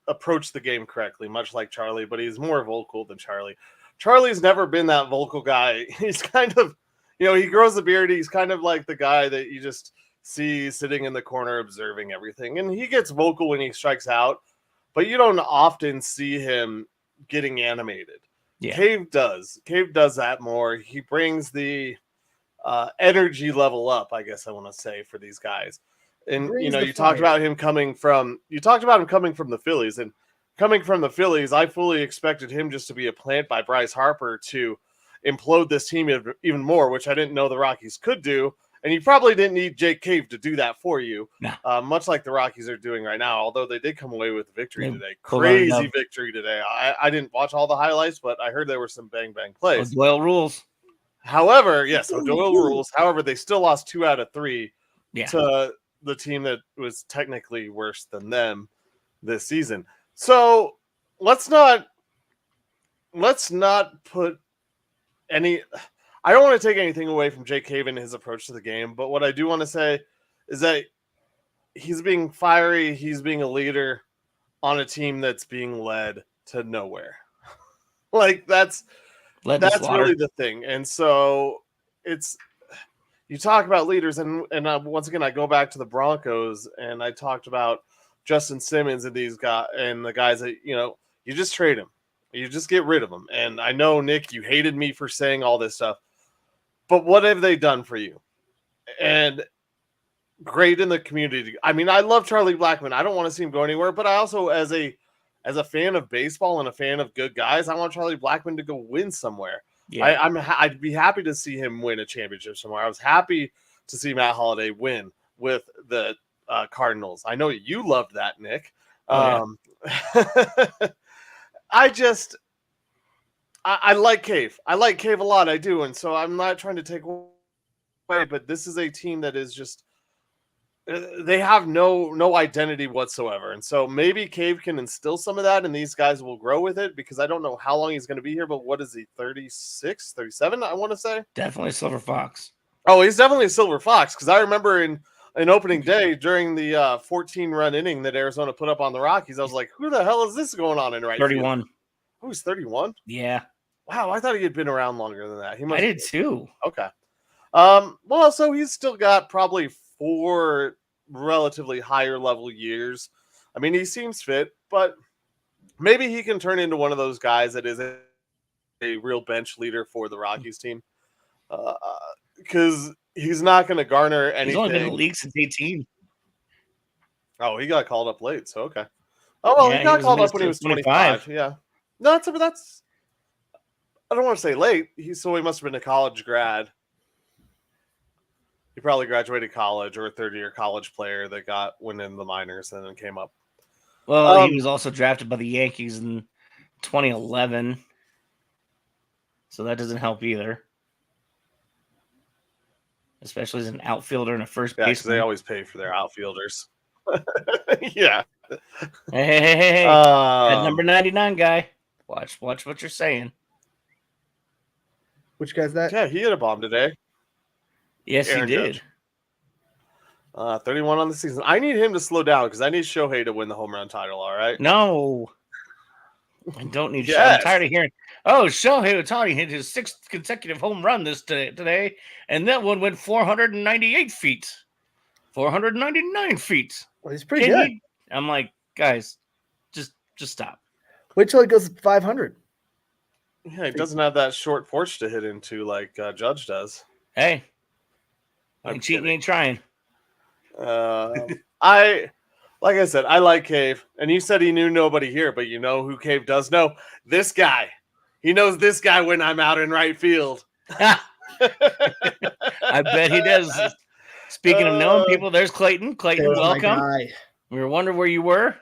approach the game correctly, much like Charlie, but he's more vocal than Charlie. Charlie's never been that vocal guy. He's kind of, he grows a beard. He's kind of like the guy that you just see sitting in the corner observing everything. And he gets vocal when he strikes out, but you don't often see him getting animated. Yeah. Cave does that more. He brings the energy level up, I guess I want to say, for these guys. And you talked about him coming from the Phillies, and coming from the Phillies, I fully expected him just to be a plant by Bryce Harper to implode this team even more, which I didn't know the Rockies could do. And you probably didn't need Jake Cave to do that for you, No. Much like the Rockies are doing right now, although they did come away with a victory They today. pulled out a Crazy dub. victory today. I didn't watch all the highlights, but I heard there were some bang plays. Doyle rules. However, yes, O'Doyle rules. However, they still lost 2 out of 3 Yeah. to the team that was technically worse than them this season. So let's not put any. I don't want to take anything away from Jake Cave and his approach to the game, but what I do want to say is that he's being fiery. He's being a leader on a team that's being led to nowhere. Like that's really the thing. And so it's, you talk about leaders, and once again, I go back to the Broncos, and I talked about Justin Simmons and these guys and the guys that, you just trade them. You just get rid of them. And I know, Nick, you hated me for saying all this stuff, but what have they done for you? And great in the community. I mean, I love Charlie Blackmon. I don't want to see him go anywhere, but I also, as a fan of baseball and a fan of good guys, I want Charlie Blackmon to go win somewhere. Yeah. I'd be happy to see him win a championship somewhere. I was happy to see Matt Holliday win with the Cardinals. I know you loved that, Nick. Oh, yeah. I like Cave. I like Cave a lot. I do. And so I'm not trying to take away, but this is a team that is just, they have no identity whatsoever. And so maybe Cave can instill some of that, and these guys will grow with it, because I don't know how long he's going to be here, but what is he, 36, 37, I want to say? Definitely a Silver Fox. Oh, he's definitely a Silver Fox, because I remember in opening day during the 14-run inning that Arizona put up on the Rockies, I was like, who the hell is this going on in right 31. field? Oh, he's 31? Yeah. Wow, I thought he had been around longer than that. I did too. Okay. Well, so he's still got probably 4 relatively higher level years. I mean, he seems fit, but maybe he can turn into one of those guys that is a real bench leader for the Rockies team. Because he's not going to garner anything. He's only been in the league since 18. Oh, he got called up late, so okay. Oh, well, yeah, he got called up when he was 25. Yeah. No, that's I don't want to say late. He must have been a college grad. He probably graduated college, or a third-year college player that went in the minors and then came up. Well, he was also drafted by the Yankees in 2011, so that doesn't help either. Especially as an outfielder and a first baseman. Yeah, because they always pay for their outfielders. Yeah. Hey. That number 99 guy. Watch what you're saying. Which guy's that? Yeah, he hit a bomb today. Yes, Aaron he did. Judge. 31 on the season. I need him to slow down, because I need Shohei to win the home run title, all right? No. I don't need Shohei. I'm tired of hearing, Shohei Ohtani hit his 6th consecutive home run today, and that one went 498 feet. 499 feet. Well, he's pretty good. I'm like, guys, just stop. Wait till it goes 500. Yeah, he doesn't have that short porch to hit into like Judge does. Hey, ain't cheating, ain't trying. Like I said, I like Cave, and you said he knew nobody here, but you know who Cave does know? This guy. He knows this guy when I'm out in right field. I bet he does. Speaking of knowing people, there's Clayton. Clayton, welcome. We were wondering where you were.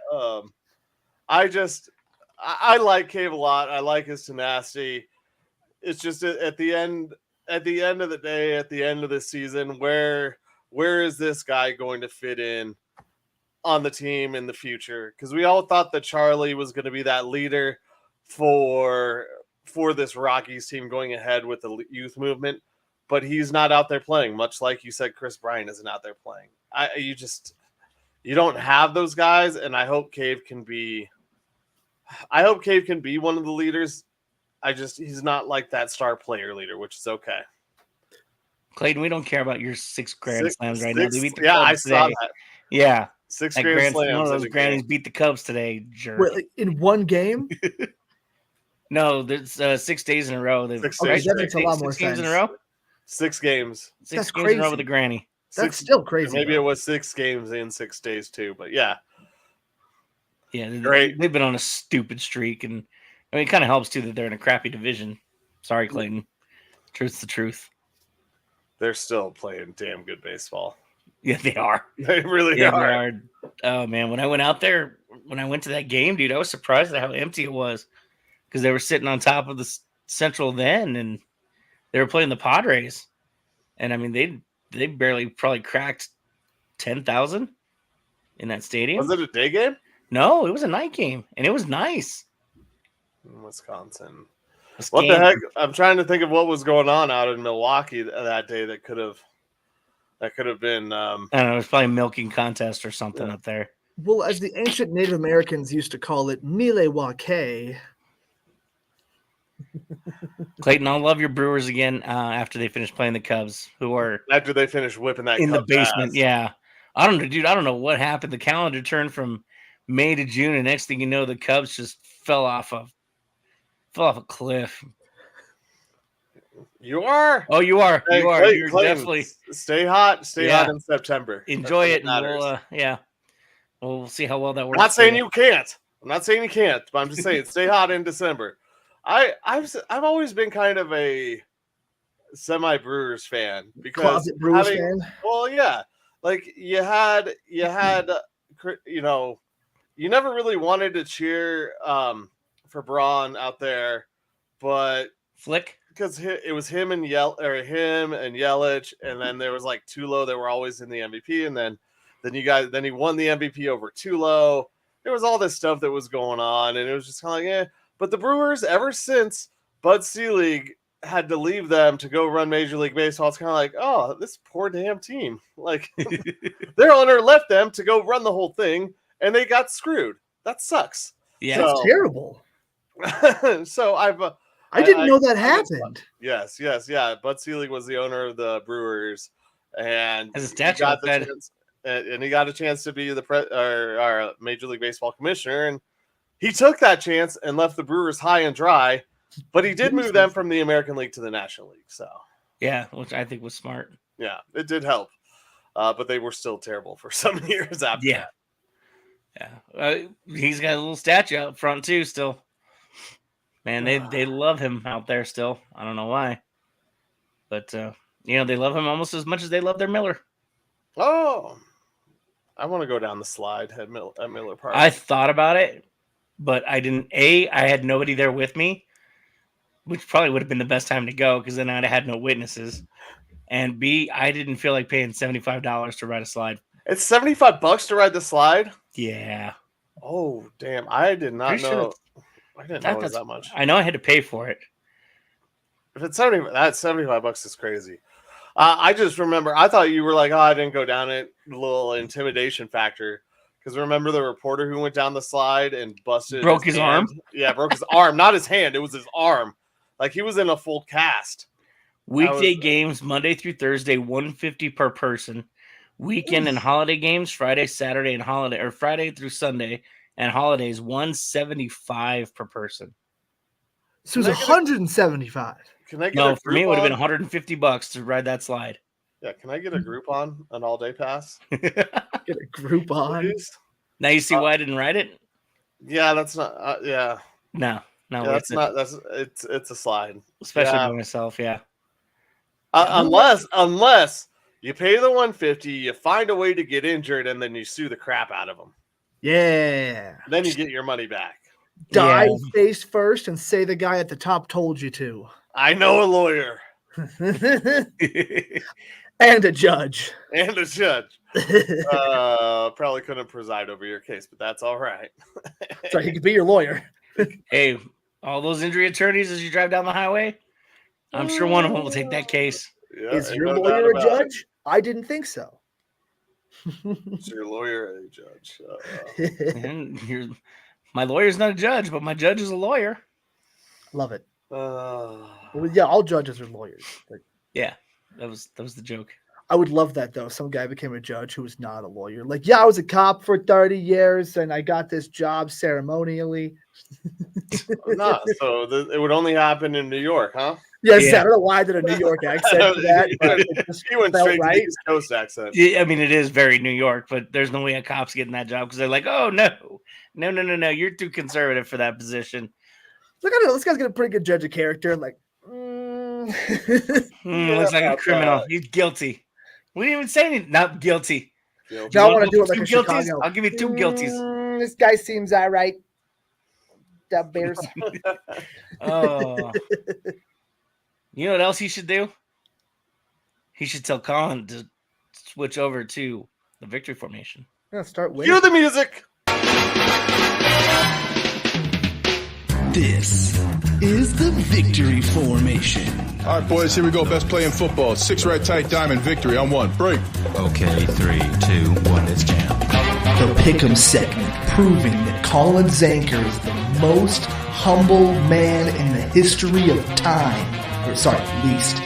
I like Cave a lot. I like his tenacity. It's just at the end of the day, at the end of the season, where is this guy going to fit in on the team in the future? Because we all thought that Charlie was going to be that leader for this Rockies team going ahead with the youth movement, but he's not out there playing, much like you said Chris Bryant isn't out there playing. You don't have those guys, and I hope Cave can be one of the leaders. He's not like that star player leader, which is okay. Clayton, we don't care about your 6 Grand Slams right now. They beat the Cubs I saw today. that. Yeah. 6 Grand Slams. One of those grannies beat the Cubs today, jerk. Wait, in one game? No, there's 6 days in a row. That makes a lot more sense. 6 games in a row? 6 games. That's games crazy. In a row with a granny. That's still crazy. Maybe it was 6 games in 6 days too, but yeah. Yeah, they've been on a stupid streak, and I mean, it kind of helps too that they're in a crappy division. Sorry, Clayton. Truth's the truth. They're still playing damn good baseball. Yeah, they are. They really Yeah, are. they are. Oh man, when I went out there, when I went to that game, dude, I was surprised at how empty it was because they were sitting on top of the Central then, and they were playing the Padres, and I mean they barely probably cracked 10,000 in that stadium. Was it a day game? No, it was a night game, and it was nice. In Wisconsin. This What game- the heck? I'm trying to think of what was going on out in Milwaukee that day that could have been. I don't know. It was probably a milking contest or something Yeah. up there. Well, as the ancient Native Americans used to call it, Milwaukee. Clayton, I'll love your Brewers again after they finish playing the Cubs, who are After they finished whipping that in the Cubs basement. ass. Yeah, I don't know, dude. I don't know what happened. The calendar turned from May to June, and next thing you know, the Cubs just fell off a cliff. You are. Oh, you are. Hey, You are. Clayton, You're Clayton, definitely stay hot. Stay Yeah. hot in September. enjoy That's it, what and matters. yeah. We'll see how well that I'm works. not saying for you can't. I'm not saying you can't, but I'm just saying stay hot in December. I've always been kind of a semi Brewers fan because Closet Brewers having, fan. well, yeah, like you had, you never really wanted to cheer for Braun out there, but Flick. because it was him and Yelich, and then there was like Tulo. They were always in the MVP, and then he won the MVP over Tulo. There was all this stuff that was going on, and it was just kind of like, eh. But the Brewers, ever since Bud Selig had to leave them to go run Major League Baseball, it's kind of like, oh, this poor damn team. Like their owner left them to go run the whole thing, and they got screwed. That sucks. Yeah. So- That's terrible. So I didn't know that happened. Yes. Bud Selig was the owner of the Brewers, and As a he statue got the outside. chance, and he got a chance to be our Major League Baseball commissioner, and he took that chance and left the Brewers high and dry. But he did move them from the American League to the National League, so Yeah, which I think was smart. yeah, it did help. But they were still terrible for some years after. Yeah. Yeah. He's got a little statue out front too still. Man, they love him out there still. I don't know why. But they love him almost as much as they love their Miller. Oh, I want to go down the slide at Miller Park. I thought about it, but I didn't. I had nobody there with me, which probably would have been the best time to go because then I'd have had no witnesses. And B, I didn't feel like paying $75 to ride a slide. It's $75 to ride the slide. Yeah. Oh, damn! I did not Pretty sure know. I didn't know it was that much. I know I had to pay for it. If it's $75 is crazy. I just remember I thought you were like, oh, I didn't go down it. A little intimidation factor. Because remember the reporter who went down the slide and Broke his arm? Yeah, broke his arm. Not his hand. It was his arm. Like he was in a full cast. Weekday games, Monday through Thursday, $150 per person. Weekend and holiday games, Friday, Saturday, and holiday, or Friday through Sunday and holidays, $175 per person. So it was 175. Can I get No, a for me it would have been Groupon? $150 to ride that slide. Yeah, can I get a Groupon, an all-day pass? Get a group on. Please? Now you see why I didn't ride it? Yeah, that's not. Yeah, No, yeah, worth that's it. not. It's a slide. Especially yeah. by myself, yeah. Unless you pay the $150, you find a way to get injured, and then you sue the crap out of them. Yeah. Then you get your money back. Dive Yeah. face first and say the guy at the top told you to. I know a lawyer And a judge. and a judge. Probably couldn't preside over your case, but that's all right. So he could be your lawyer. Hey, all those injury attorneys as you drive down the highway, I'm sure one of them will take that case. Yeah, Is ain't your no lawyer a doubt about it. judge? I didn't think so. Is your lawyer a judge? And my lawyer's not a judge, but my judge is a lawyer. Love it. Uh, Well, yeah, all judges are lawyers. Like, Yeah, that was the joke. I would love that though. Some guy became a judge who was not a lawyer. Like, yeah, I was a cop for 30 years and I got this job ceremonially. no, so it would only happen in New York, huh? Yes, Yeah. I don't know why I did a New York accent for that, but it just He went felt straight to right. the East Coast accent. Yeah, I mean, it is very New York, but there's no way a cop's getting that job because they're like, oh, no, you're too conservative for that position. Look at it. This guy's got a pretty good judge of character. Like, Looks like a criminal. He's guilty. We didn't even say anything. Not guilty. Guilty. Now I want to do it like Two a guilties? Chicago. I'll give you 2 guilties. This guy seems all right. The Bears. Oh. You know what else he should do? He should tell Colin to switch over to the victory formation. Yeah, start winning. Cue the music. This is the victory formation. All right, boys, here we go. Best play in football. 6 right tight diamond victory on 1. Break. Okay, 3, 2, 1, let's jam. The Pick'em segment proving that Colin Zanker is the most humble man in the history of time. Or sorry, least.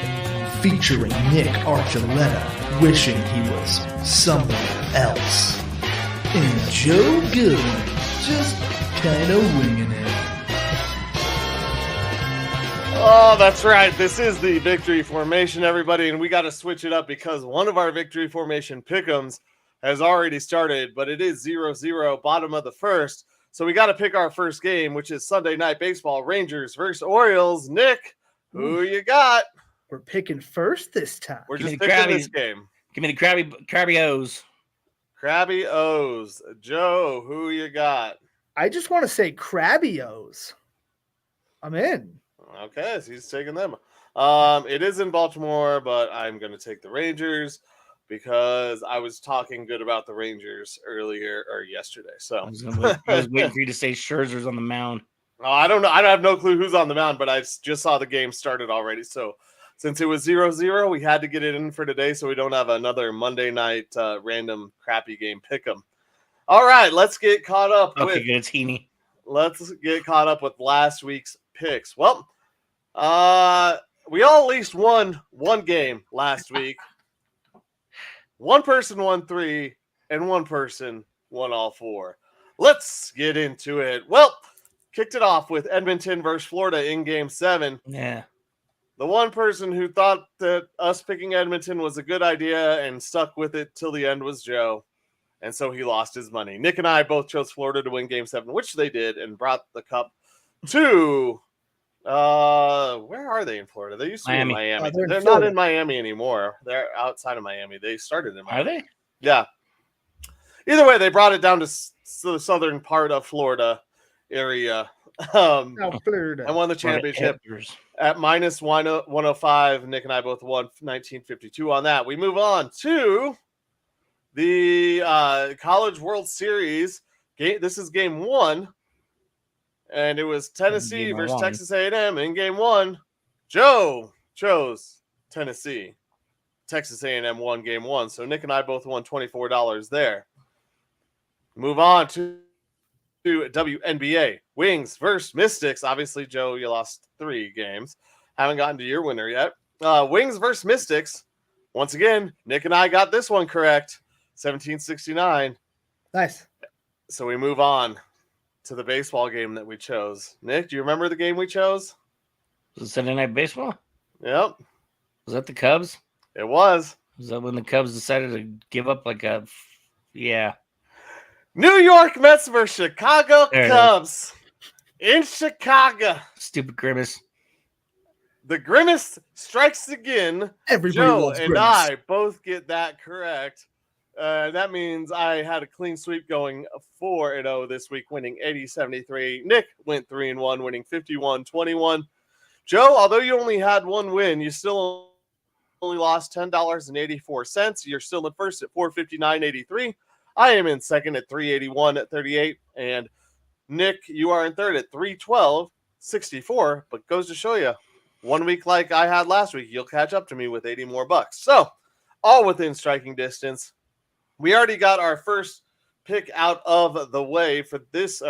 Featuring Nick Archuleta wishing he was somewhere else. And Joe Goodwin just kinda winging it. Oh, that's right. This is the victory formation, everybody, and we got to switch it up because one of our victory formation pick'ems has already started, but it is 0-0, bottom of the first. So we got to pick our first game, which is Sunday Night Baseball, Rangers versus Orioles. Nick, who you got? We're picking first this time. We're Give me just the picking Krabby. this game. Give me the Krabby O's. Krabby O's. Joe, who you got? I just want to say Krabby-O's. I'm in. Okay, so he's taking them. It is in Baltimore, but I'm going to take the Rangers because I was talking good about the Rangers earlier or yesterday. So I was waiting for you to say Scherzer's on the mound. I don't know. I have no clue who's on the mound, but I just saw the game started already. So since it was 0-0, we had to get it in for today so we don't have another Monday night random crappy game pick 'em. All right, let's get caught up Okay, with good. It's Heaney. let's get caught up with last week's picks. Well, we all at least won one game last week. One person won 3, and one person won all 4. Let's get into it. Well, kicked it off with Edmonton versus Florida in Game 7. Yeah. The one person who thought that us picking Edmonton was a good idea and stuck with it till the end was Joe. And so he lost his money. Nick and I both chose Florida to win Game 7, which they did, and brought the cup to where are they in Florida? They used to be in Miami. They're not in Miami anymore. They're outside of Miami. They started in Miami. Are they? Yeah. Either way, they brought it down to the southern part of Florida area. Florida. I won the championship at minus 105. Nick and I both won 1952 on that. We move on to the College World Series. This is Game 1. And it was Tennessee versus Texas A&M in Game 1. Joe chose Tennessee. Texas A&M won Game 1. So Nick and I both won $24 there. Move on to WNBA. Wings versus Mystics. Obviously, Joe, you lost 3 games. Haven't gotten to your winner yet. Wings versus Mystics. Once again, Nick and I got this one correct. 1769. Nice. So we move on to the baseball game that we chose. Nick, do you remember the game we chose? Was it Sunday Night Baseball? Yep. Was that the Cubs? It was. Was that when the Cubs decided to give up yeah. New York Mets versus Chicago Cubs in Chicago. Stupid Grimace. The Grimace strikes again. Everybody Joe loves and Grimace. I both get that correct. That means I had a clean sweep going 4-0 this week, winning 80-73. Nick went 3-1, winning 51-21. Joe, although you only had one win, you still only lost $10.84. You're still in first at $459.83. I am in second at $381.38. And Nick, you are in third at $312.64. But goes to show you, 1 week like I had last week, you'll catch up to me with 80 more bucks. So, all within striking distance. We already got our first pick out of the way for this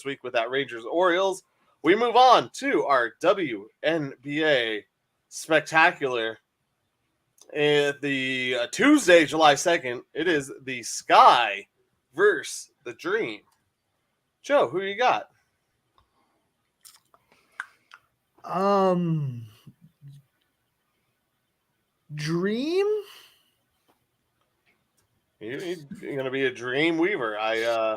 week with that Rangers Orioles. We move on to our WNBA spectacular. The Tuesday, July 2nd, it is the Sky versus the Dream. Joe, who you got? Dream? You're going to be a Dream Weaver.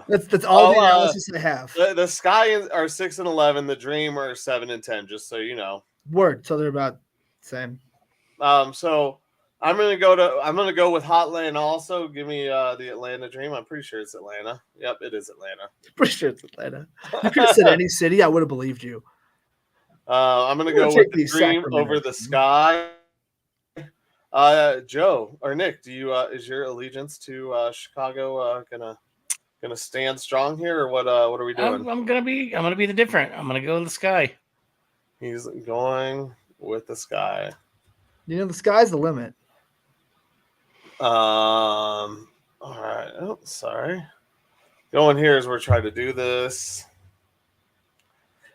That's all the analysis I have. The Sky are 6-11. The Dream are 7-10. Just so you know. Word. So they're about Same. So I'm gonna go with Hotland also. Give me the Atlanta Dream. I'm pretty sure it's Atlanta. Yep, it is Atlanta. Pretty sure it's Atlanta. You could have said any city. I would have believed you. I'm gonna I'm gonna go with take the the Dream Sacramento over the Dream. Sky. Joe or Nick, do you is your allegiance to Chicago gonna stand strong here, or what are we doing? I'm gonna be the different. I'm gonna go with the Sky. He's going with the Sky. You know, the sky's the limit. All right. Oh, sorry. Going here as we're trying to do this.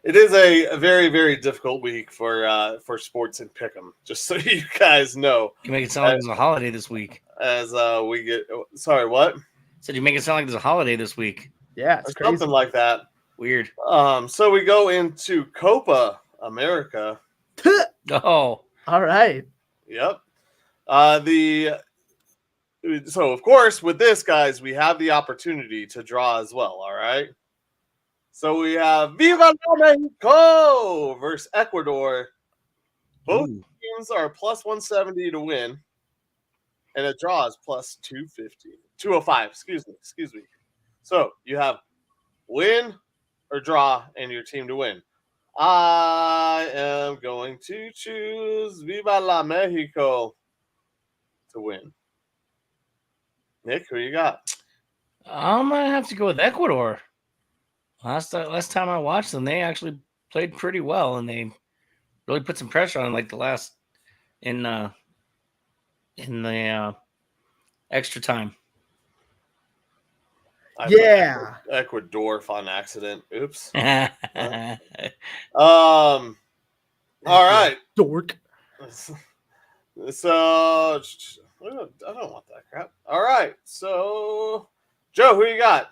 It is a very, very difficult week for sports and pick'em. Just so you guys know, You make it sound like there's a holiday this week. as we get. Sorry, what? Said you make it sound like there's a holiday this week. Yeah, it's Or crazy. something like that. Weird. So we go into Copa America. Oh, All right. Yep. So of course with this, guys, we have the opportunity to draw as well. All right. So we have Viva la Mexico versus Ecuador. Both ooh. teams are plus 170 to win, and a draw is plus 250. 205. Excuse me. So you have win or draw and your team to win. I am going to choose Viva la Mexico to win. Nick, who you got? I'm gonna have to go with Ecuador. Last time I watched them, they actually played pretty well, and they really put some pressure on like the last in the extra time. I Yeah. put Ecuador on accident. Oops. That's All right. Dork. So I don't want that crap. All right. So Joe, who you got?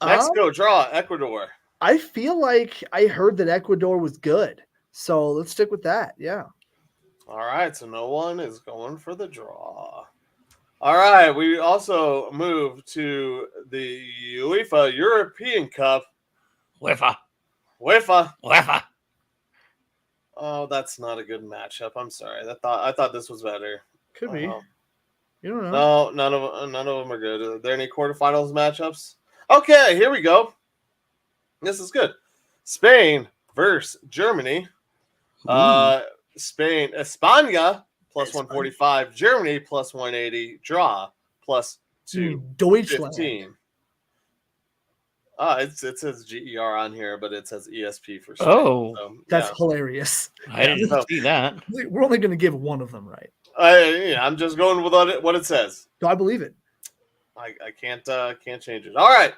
Mexico draw Ecuador. I feel like I heard that Ecuador was good. So let's stick with that. Yeah. All right. So no one is going for the draw. All right. We also move to the UEFA European Cup. UEFA. UEFA. Oh, that's not a good matchup. I'm sorry. I thought this was better. Could be. Oh. You don't know. No, none of them are good. Are there any quarterfinals matchups? Okay, here we go. This is good. Spain versus Germany. España plus 145. Germany plus 180. Draw plus 215. It says GER on here, but it says ESP for Spain. Oh, so, That's hilarious. I didn't see that. We're only going to give one of them right. I'm just going with what it says. Do I believe it? I can't change it. All right,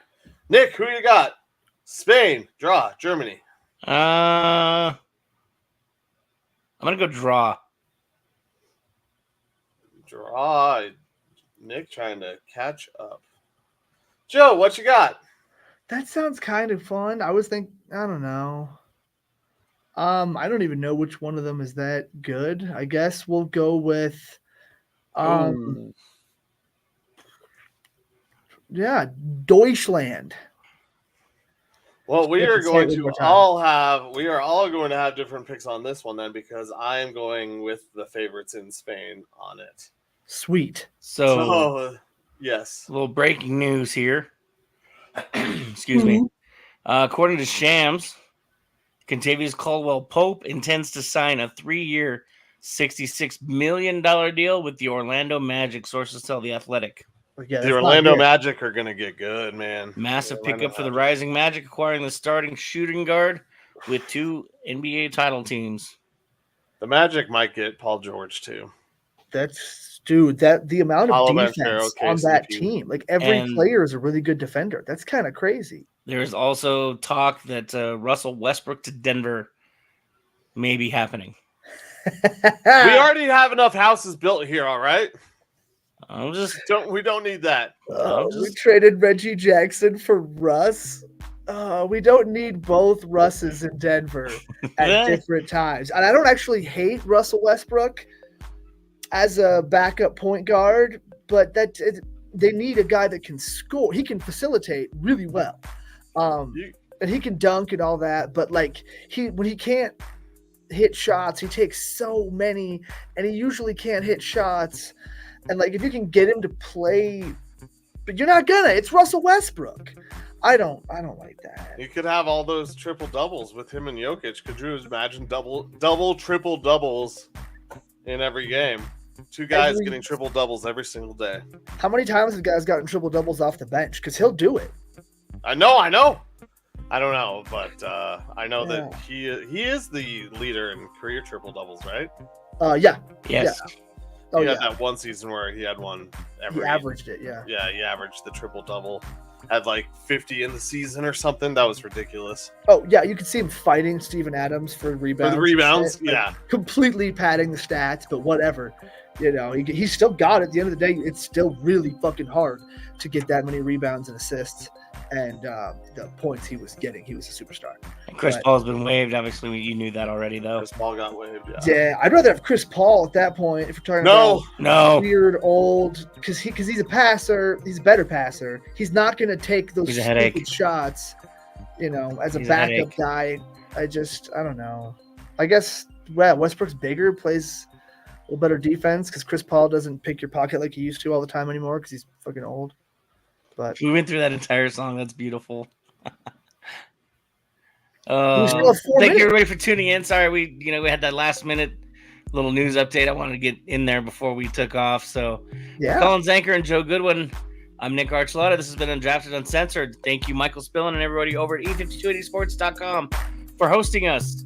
Nick, who you got? Spain, draw. Germany. I'm gonna go draw. Draw. Nick trying to catch up. Joe, what you got? That sounds kind of fun. I don't know. I don't even know which one of them is that good. I guess we'll go with Deutschland. Well, we are Say it going one to more time. we are all going to have different picks on this one then, because I am going with the favorites in Spain on it. Sweet. So yes. a little breaking news here. Excuse me. According to Shams, Contavious Caldwell Pope intends to sign a 3-year, $66 million deal with the Orlando Magic, sources tell The Athletic. Yeah, The Orlando Magic are going to get good, man. Massive pickup for the Rising Magic, acquiring the starting shooting guard with 2 NBA title teams. The Magic might get Paul George, too. The amount of defense on that KCP. team. Like every player is a really good defender. That's kind of crazy. There's also talk that Russell Westbrook to Denver may be happening. We already have enough houses built here, all right? We don't need that. We traded Reggie Jackson for Russ. We don't need both Russes in Denver at different times. And I don't actually hate Russell Westbrook as a backup point guard, but they need a guy that can score. He can facilitate really well. And he can dunk and all that, but like when he can't hit shots. He takes so many, and he usually can't hit shots. And like, if you can get him to play, but you're not gonna. It's Russell Westbrook. I don't like that. You could have all those triple doubles with him and Jokic. Could you imagine double, triple doubles in every game? Two guys getting triple doubles every single day. How many times have guys gotten triple doubles off the bench? Because he'll do it. I know. I don't know, but I know that he is the leader in career triple doubles, right? Yeah. Yes. Yeah. Oh, he had that one season where he had one every. He averaged it, yeah. Yeah, he averaged the triple double. Had like 50 in the season or something. That was ridiculous. Oh yeah, you could see him fighting Steven Adams for rebounds. For the rebounds, like, yeah. Completely padding the stats, but whatever. You know, he still got it. At the end of the day, it's still really fucking hard to get that many rebounds and assists. And the points he was getting, he was a superstar. And Chris Paul's been waived. Obviously, you knew that already, though. Chris Paul got waived. Yeah, I'd rather have Chris Paul at that point if we're talking about weird old, because he's a passer. He's a better passer. He's not going to take those stupid shots. You know, as a backup guy, I don't know. I guess Westbrook's bigger, plays a little better defense because Chris Paul doesn't pick your pocket like he used to all the time anymore because he's fucking old. But we went through that entire song. That's beautiful. Thank you everybody for tuning in. Sorry, we had that last minute little news update. I wanted to get in there before we took off. So yeah, Colin Zanker and Joe Goodwin. I'm Nick Archuleta. This has been Udrafted Uncensored. Thank you, Michael Spillin, and everybody over at e5280sports.com for hosting us.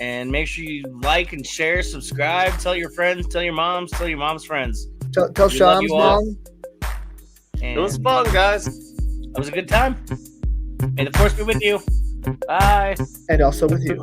And make sure you like and share, subscribe, tell your friends, tell your moms, tell your mom's friends. Tell Sean's mom. And it was fun, guys. It was a good time. May the force be with you. Bye. And also with you.